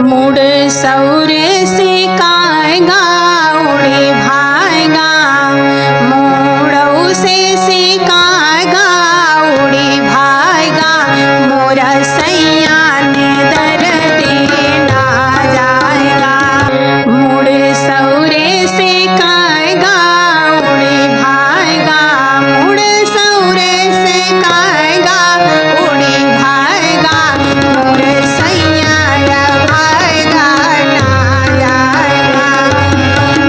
Mood सौरे से काय गा उडे भाय गा मोडौ से काय गा उडे भाय गा मोरा सैयाने दर्दी ना जाएगा मूड सौरे से काय गा उडे भाय गा मूड सौरे से काय गा उडे भाय गा मोर सैया भाय गा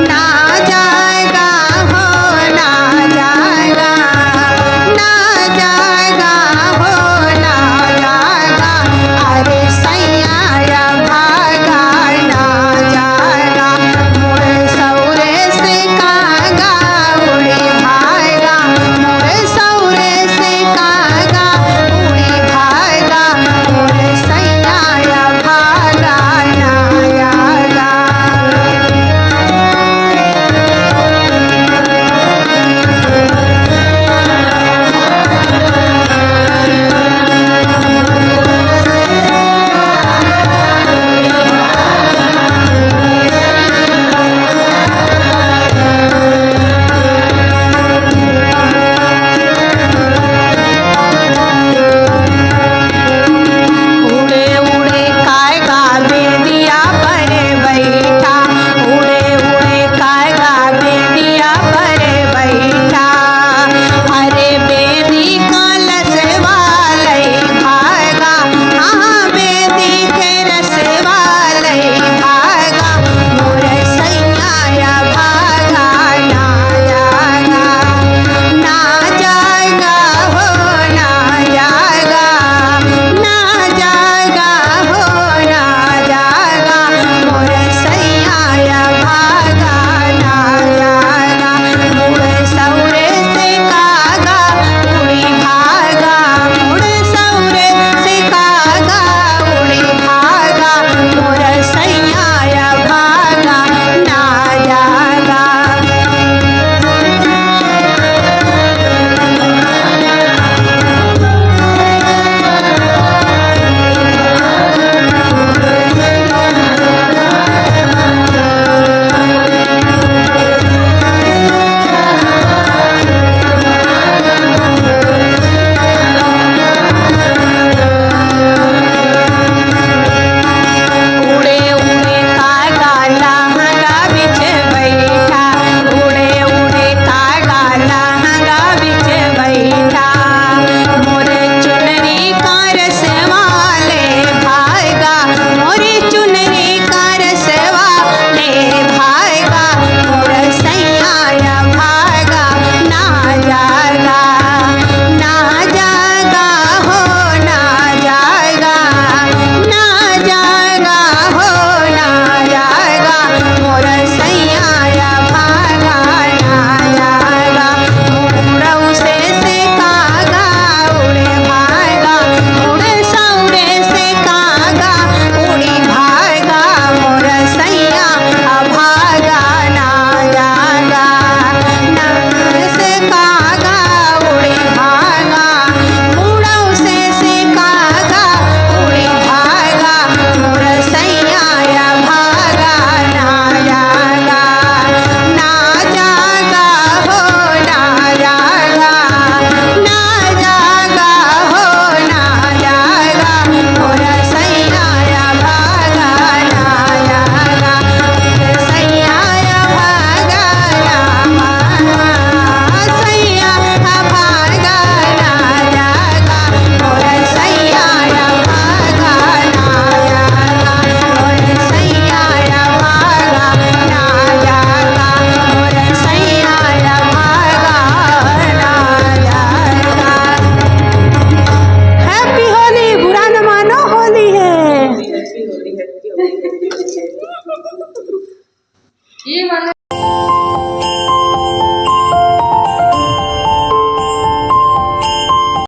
ना जाएगा हो ना जाएगा ना जाएगा हो ना जाएगा अरे सैया भागा ना जाएगा मोर सौरे से कागा उड़ी भाएगा मोर सौरे से कागा उड़ी भाएगा मोर सैया भागा ना जाएगा उड़े उड़े काय गावे दिया पर बैठा उड़े उड़े काय गावे दिया पर बैठा अरे बेदी कलश वाले भागा हाँ बेदी के रस वाले भागा मोर सैया भागा ना जाएगा ना जाएगा हो ना जाएगा ना जाएगा हो ना जाएगा मोर सैया भागा ना जाएगा मोर सौरे से कागा उड़ी भागा मोर सौरे से कागा उड़ी भागा मोर सैया भागा ना जाएगा उड़े उड़े काय गाला हंगा बिच बैठा उड़े उड़े काय गाला हंगा बिच बैठा मोर चुनरी का रस वाले भाएगा मोर चुनरी का रस वाले भाएगा मोर सैया भाएगा ना जाएगा ना जाएगा हो ना जाएगा ना जाएगा हो ना जाएगा मोर सैया भागा ना जाएगा मुड़ौ से कागा उड़े भाएगा मुड़ सौरे से कागा उड़ी भाएगा मोर सैया भागा ना जाएगा नर से कागा उड़ी भागा मुड़ौ से कागा उड़ी भाएगा मोर सैया भागा ना जाएगा ना जाएगा हो ना जाएगा ना जाएगा हो ना जाएगा मोर सैया भागा ना जाएगा सैया भागा ना सैया भागा ना जाएगा मोर सैया भागा ना जाएगा मोर सैया भागा ना जाएगा मोर सैया भागा ना जाएगा। हैप्पी होली बुरा न मानो होली है ये मानो